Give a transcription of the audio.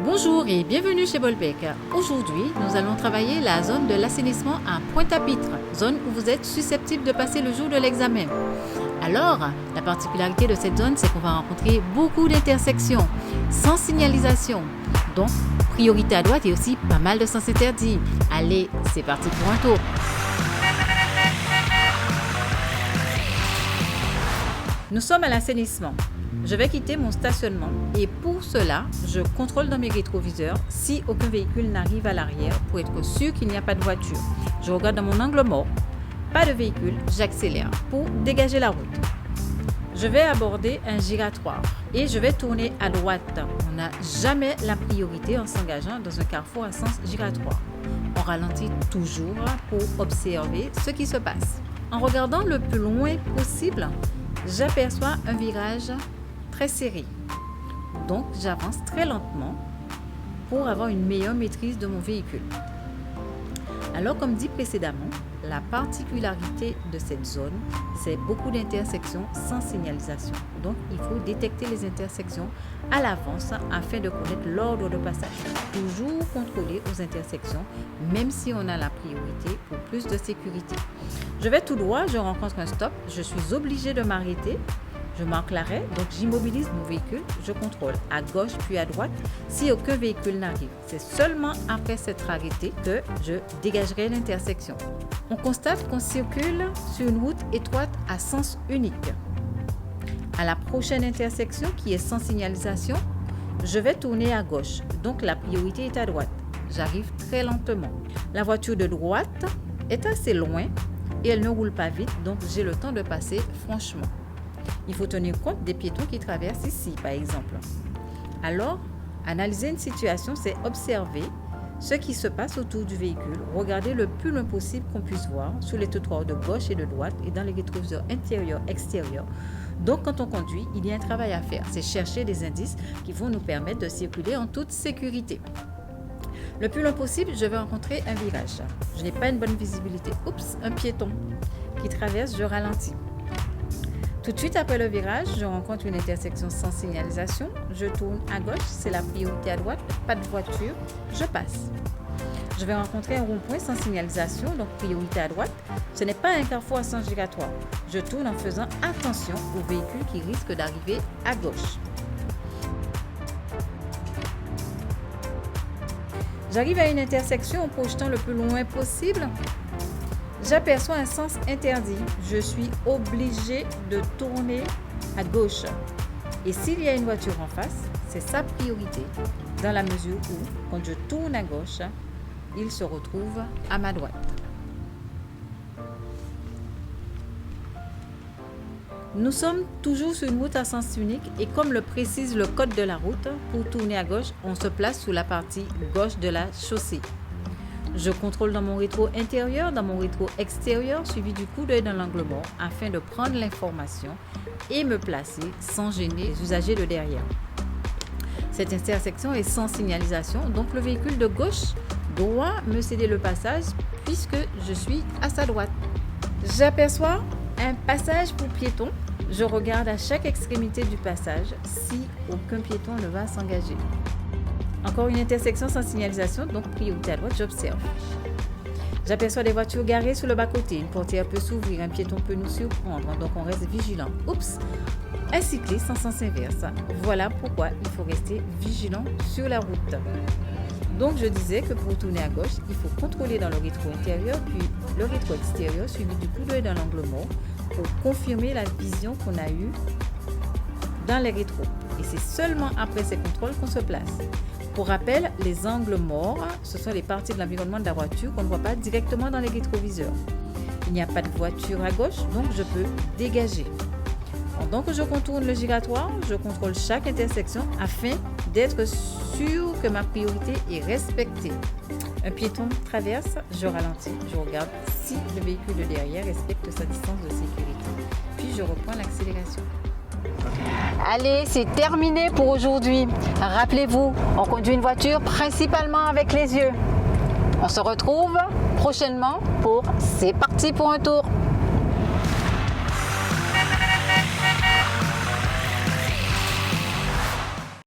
Bonjour et bienvenue chez Bolbec. Aujourd'hui, nous allons travailler la zone de l'assainissement à Pointe-à-Pitre, zone où vous êtes susceptible de passer le jour de l'examen. Alors, la particularité de cette zone, c'est qu'on va rencontrer beaucoup d'intersections, sans signalisation. Donc, priorité à droite et aussi pas mal de sens interdits. Allez, c'est parti pour un tour. Nous sommes à l'assainissement. Je vais quitter mon stationnement et pour cela, je contrôle dans mes rétroviseurs si aucun véhicule n'arrive à l'arrière pour être sûr qu'il n'y a pas de voiture. Je regarde dans mon angle mort, pas de véhicule, j'accélère pour dégager la route. Je vais aborder un giratoire et je vais tourner à droite. On n'a jamais la priorité en s'engageant dans un carrefour à sens giratoire. On ralentit toujours pour observer ce qui se passe. En regardant le plus loin possible, j'aperçois un virage très serré. Donc, j'avance très lentement pour avoir une meilleure maîtrise de mon véhicule. Alors, comme dit précédemment, la particularité de cette zone, c'est beaucoup d'intersections sans signalisation. Donc, il faut détecter les intersections à l'avance afin de connaître l'ordre de passage. Toujours contrôler aux intersections, même si on a la priorité pour plus de sécurité. Je vais tout droit, je rencontre un stop, je suis obligée de m'arrêter. Je marque l'arrêt, donc j'immobilise mon véhicule, je contrôle à gauche puis à droite si aucun véhicule n'arrive. C'est seulement après s'être arrêté que je dégagerai l'intersection. On constate qu'on circule sur une route étroite à sens unique. À la prochaine intersection qui est sans signalisation, je vais tourner à gauche, donc la priorité est à droite. J'arrive très lentement. La voiture de droite est assez loin et elle ne roule pas vite, donc j'ai le temps de passer franchement. Il faut tenir compte des piétons qui traversent ici, par exemple. Alors, analyser une situation, c'est observer ce qui se passe autour du véhicule, regarder le plus loin possible qu'on puisse voir sur les trottoirs de gauche et de droite et dans les rétroviseurs intérieurs, extérieurs. Donc, quand on conduit, il y a un travail à faire. C'est chercher des indices qui vont nous permettre de circuler en toute sécurité. Le plus loin possible, je vais rencontrer un virage. Je n'ai pas une bonne visibilité. Oups, un piéton qui traverse, je ralentis. Tout de suite après le virage, je rencontre une intersection sans signalisation. Je tourne à gauche, c'est la priorité à droite, pas de voiture, je passe. Je vais rencontrer un rond-point sans signalisation, donc priorité à droite. Ce n'est pas un carrefour à sens giratoire. Je tourne en faisant attention aux véhicules qui risquent d'arriver à gauche. J'arrive à une intersection en projetant le plus loin possible. J'aperçois un sens interdit. Je suis obligée de tourner à gauche. Et s'il y a une voiture en face, c'est sa priorité, dans la mesure où, quand je tourne à gauche, il se retrouve à ma droite. Nous sommes toujours sur une route à sens unique et comme le précise le code de la route, pour tourner à gauche, on se place sous la partie gauche de la chaussée. Je contrôle dans mon rétro intérieur, dans mon rétro extérieur, suivi du coup d'œil dans l'angle mort, afin de prendre l'information et me placer sans gêner les usagers de derrière. Cette intersection est sans signalisation, donc le véhicule de gauche doit me céder le passage puisque je suis à sa droite. J'aperçois un passage pour piétons. Je regarde à chaque extrémité du passage si aucun piéton ne va s'engager. Encore une intersection sans signalisation, donc priorité à droite, j'observe. J'aperçois des voitures garées sur le bas-côté. Une portière peut s'ouvrir, un piéton peut nous surprendre, donc on reste vigilant. Oups, un cycliste en sens inverse. Voilà pourquoi il faut rester vigilant sur la route. Donc je disais que pour tourner à gauche, il faut contrôler dans le rétro intérieur, puis le rétro extérieur, suivi du coup d'œil dans l'angle mort, pour confirmer la vision qu'on a eue dans les rétros. Et c'est seulement après ces contrôles qu'on se place. Pour rappel, les angles morts, ce sont les parties de l'environnement de la voiture qu'on ne voit pas directement dans les rétroviseurs. Il n'y a pas de voiture à gauche, donc je peux dégager. Pendant que je contourne le giratoire, je contrôle chaque intersection afin d'être sûr que ma priorité est respectée. Un piéton traverse, je ralentis, je regarde si le véhicule de derrière respecte sa distance de sécurité. Puis je reprends l'accélération. Allez, c'est terminé pour aujourd'hui. Rappelez-vous, on conduit une voiture principalement avec les yeux. On se retrouve prochainement pour C'est parti pour un tour.